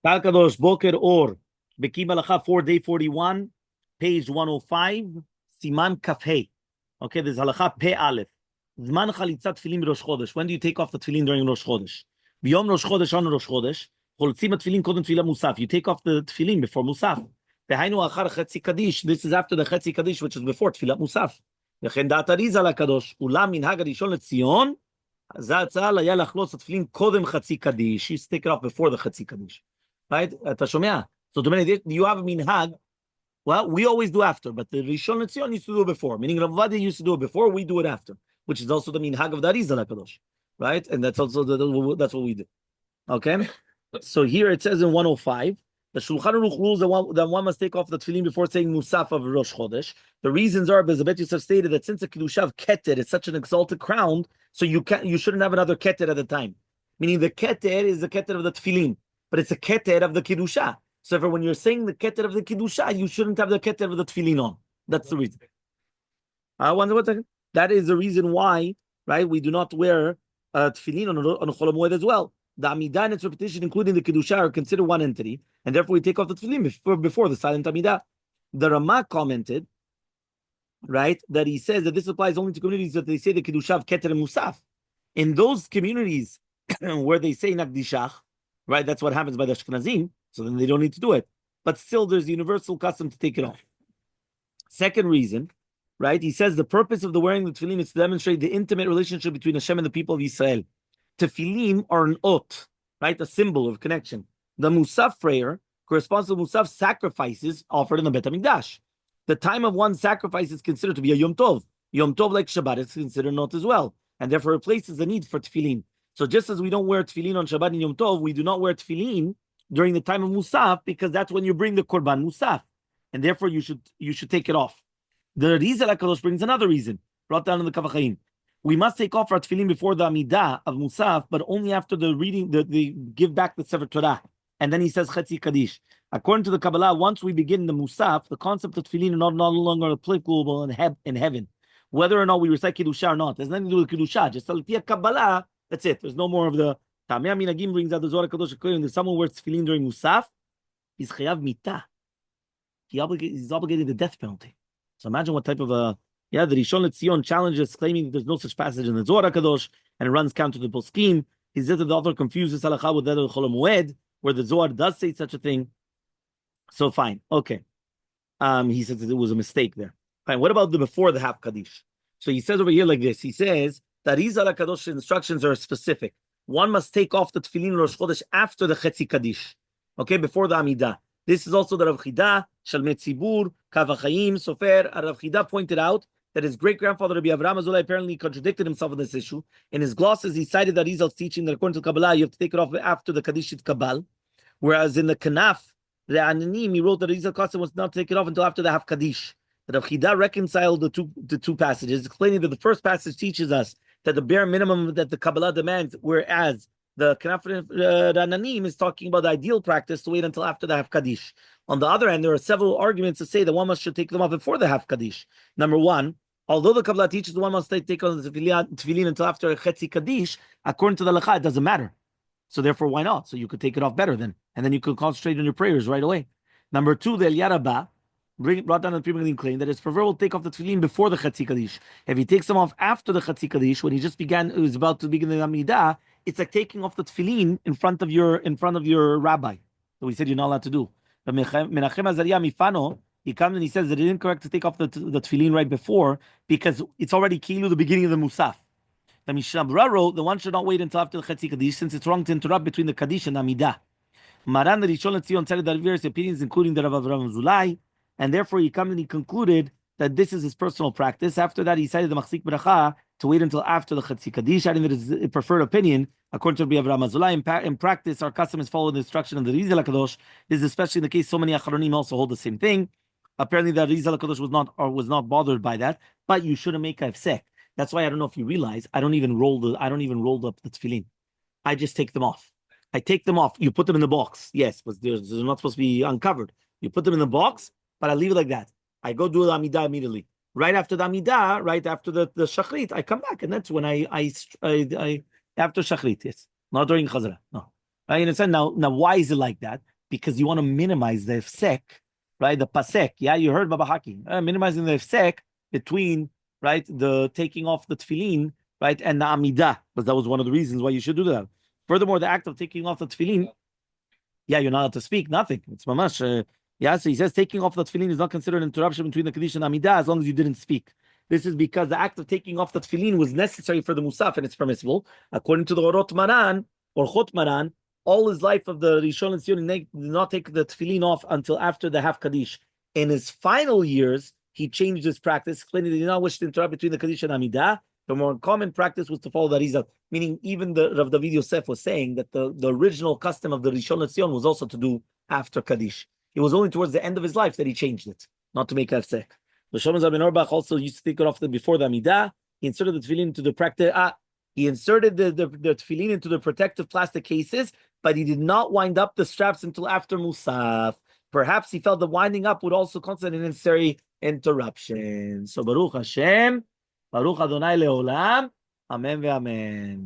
Kadosh Boker Or Bekiim Bahalacha 4 day 41, page 105, Siman Kafhei. Okay, there's Halacha Pe Aleph. Zman Chalitzat Tefillin Rosh Chodesh. When do you take off the Tefillin during Rosh Chodesh? B'yom Rosh Chodesh on Rosh Chodesh. Choltzim Tefillin Kodem Tefillah Musaf. You take off the Tefillin before Musaf. Behainu Achar Chetzi Kaddish. This is after the Chetzi Kaddish, which is before Tefillah Musaf. V'chen Da'at Arizal HaKadosh. Ulam Minhag HaRishon LeTzion. Zah Tzal Haya Lachlos Tefillin Kodem Chetzi Kaddish. You take it off before the Chetzi Kaddish. Right? So do you have a minhag? Well, we always do after, but the Rishon LeTzion used to do it before. Meaning Rav Ovadia used to do it before, we do it after, which is also the minhag of the Arizal HaKadosh, right? And that's also that's what we do. Okay. So here it says in 105, the Shulchan Aruch rules that one must take off the tefillin before saying Musaf of Rosh Chodesh. The reasons are, because the Bet Yosef stated that since the Kedusha of Keter is such an exalted crown, so you shouldn't have another Keter at the time. Meaning the Keter is the Keter of the tefillin, but it's a Keter of the Kedusha. So when you're saying the Keter of the Kedusha, you shouldn't have the Keter of the tefillin on. That's the reason. I wonder what that is the reason why, right? We do not wear tefillin on Chol HaMoed as well. The Amidah and its repetition, including the Kedusha, are considered one entity, and therefore we take off the tefillin before the silent Amidah. The Ramah commented, right, that he says that this applies only to communities that they say the Kedusha of Keter and Musaf. In those communities where they say Nakdishach, right, that's what happens by the Ashkenazim, so then they don't need to do it. But still, there's a universal custom to take it off. Second reason, right, he says the purpose of the wearing the tefillin is to demonstrate the intimate relationship between Hashem and the people of Israel. Tefillin are an ot, right, a symbol of connection. The Musaf prayer corresponds to Musaf sacrifices offered in the Bet HaMikdash. The time of one sacrifice is considered to be a Yom Tov. Yom Tov, like Shabbat, is considered not as well, and therefore replaces the need for tefillin. So just as we don't wear tefillin on Shabbat and Yom Tov, we do not wear tefillin during the time of Musaf, because that's when you bring the Korban Musaf, and therefore you should take it off. The Arizal HaKadosh brings another reason, brought down in the Kavachaim. We must take off our tefillin before the Amidah of Musaf, but only after the reading, the give back the Sefer Torah. And then he says Chetzi Kaddish. According to the Kabbalah, once we begin the Musaf, the concept of tefillin is no longer applicable in heaven. Whether or not we recite Kedusha or not, there's nothing to do with Kedusha. Just Al-Piyah Kabbalah, that's it. There's no more of the Tamei Minagim brings out the Zohar HaKadosh clearly. If someone wears tefillin during Musaf, he's chayav mitah. He's obligated the death penalty. So imagine what type of the Rishon LeTzion challenges, claiming that there's no such passage in the Zohar HaKadosh, and it runs counter to the Poskim. He said that the author confuses halacha with that of Chol HaMoed, where the Zohar does say such a thing. So fine, okay. He says that it was a mistake there. Fine. What about the before the half Kaddish? So he says over here like this. He says that Arizal HaKadosh instructions are specific. One must take off the tefillin Rosh Chodesh after the Chetzi Kaddish, okay, before the Amidah. This is also the Rav Chida, Shalmei Tzibur, Kavachayim, Sofer. Rav Chida pointed out that his great-grandfather Rabbi Avraham Azulai apparently contradicted himself on this issue. In his glosses, he cited that Arizal's teaching that according to Kabbalah, you have to take it off after the Kaddish Kabbal, whereas in the Kanaf, the Ananim, he wrote that Arizal Kotzim was not to take it off until after the half Kaddish. That Rav Chida reconciled the two passages, explaining that the first passage teaches us that the bare minimum that the Kabbalah demands, whereas the Kanaf Rananim is talking about the ideal practice to wait until after the half Kaddish. On the other hand, there are several arguments to say that one should take them off before the half Kaddish. Number one, although the Kabbalah teaches the one must take on the tefillin until after Chetzi Kaddish, according to the Halacha, it doesn't matter. So therefore, why not? So you could take it off better then, and then you could concentrate on your prayers right away. Number two, the Eliyah Rabbah brought down the Pri Megadim claim that it's preferable to take off the tefillin before the Chetzi Kaddish. If he takes them off after the Chetzi Kaddish, when he was about to begin the Amidah, it's like taking off the tefillin in front of your rabbi. So we said you're not allowed to do. But Menachem Azariah Mifano, he comes and he says that it is incorrect to take off the tefillin right before, because it's already kilu the beginning of the Musaf. The Mishnah Berurah wrote the one should not wait until after the Chetzi Kaddish, since it's wrong to interrupt between the Kaddish and Amidah. Maran the Rishon LeTzion cited various opinions, including the Rav Avraham Azulai, and therefore he comes and he concluded that this is his personal practice. After that, he cited the Machzik Bracha to wait until after the Chetzi Kaddish, adding that his preferred opinion, according to Rabbi Avraham Azulai. In practice, our custom is following the instruction of the Arizal HaKadosh. This is especially in the case so many Acharonim also hold the same thing. Apparently, the Arizal HaKadosh was not bothered by that, but you shouldn't make a hefsek. That's why I don't know if you realize I don't even roll up the tefillin. I just take them off. I take them off. You put them in the box. Yes, but they're not supposed to be uncovered. You put them in the box, but I leave it like that. I go do the Amidah immediately. Right after the Amidah, right after the Shachrit, I come back, and that's when I after Shachrit, yes. Not during Chazara, no. Right? You understand? Now, why is it like that? because you want to minimize the ifsek, right? The pasek. Yeah, you heard Babahaki. Minimizing the ifsek between, right, the taking off the tefillin, right, and the amidah, because that was one of the reasons why you should do that. Furthermore, the act of taking off the tefillin, yeah, you're not allowed to speak, nothing. It's mamash. Yeah, so he says taking off the tefillin is not considered an interruption between the Kaddish and Amidah as long as you didn't speak. This is because the act of taking off the tefillin was necessary for the Musaf and it's permissible. According to the Orot Maran or Chot Maran, all his life of the Rishon LeZion did not take the tefillin off until after the half Kaddish. In his final years, he changed his practice, explaining that he did not wish to interrupt between the Kaddish and Amidah. The more common practice was to follow the Arizal, meaning even the Rav David Yosef was saying that the original custom of the Rishon LeZion was also to do after Kaddish. It was only towards the end of his life that he changed it, not to make hefsek. The Shlomo Zalman Auerbach also used to take it off before the Amidah. He inserted the tefillin into the practice. He inserted the tefillin into the protective plastic cases, but he did not wind up the straps until after Musaf. Perhaps he felt that winding up would also constitute a necessary interruption. So Baruch Hashem, Baruch Adonai Leolam, Amen ve'amen.